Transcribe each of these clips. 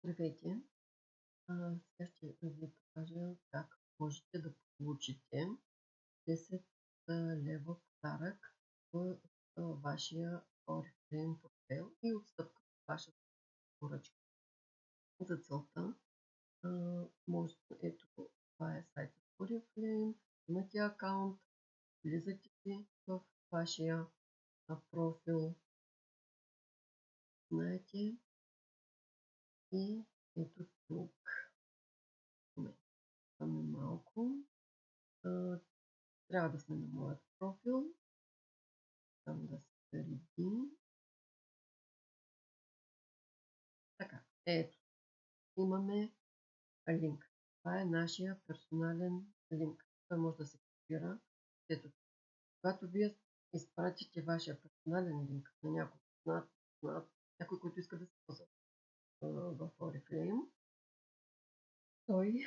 Здравейте! Сега ще ви покажа как можете да получите 10 лева подарък в вашия Oriflame портфейл и отстъпка от вашата поръчка. За целта можете, ето това е сайта Oriflame, имате акаунт, влизате в вашия профил, знаете, и ето тук. Момент, малко. Трябва да сме на моят профил. Там да се зареди. Така, ето. Имаме линк. Това е нашия персонален линк. Той може да се копира. Ето, когато вие изпратите вашия персонален линк на някой, някой, който иска да се ползва в Oriflame, той,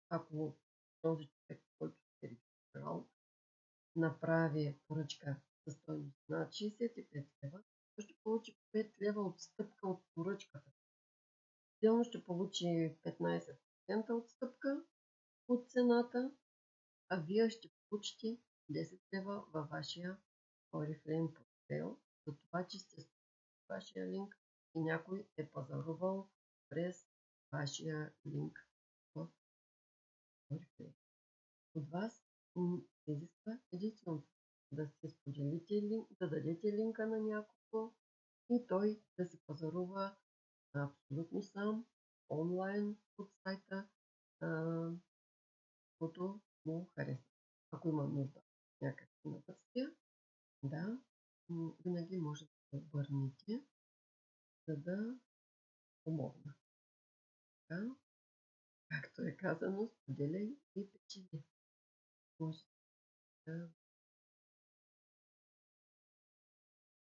ако този човек, който е регистрирал, направи поръчка със стойност над 65 лева, ще получи 5 лева отстъпка от поръчката. Отделно ще получи 15% отстъпка от цената, а вие ще получите 10 лева във вашия Oriflame портфейл, за това, че сте с вашия линк и някой е пазарувал през вашия линк в Oriflame. От вас се изисква единствено да се споделите линк, да дадете линка на някого и той да се пазарува абсолютно сам, онлайн от сайта, който му харесва. Ако има нужда от някакви напътствия, да, винаги може да се обърнете, за да помогна. Така, както е казано, споделяй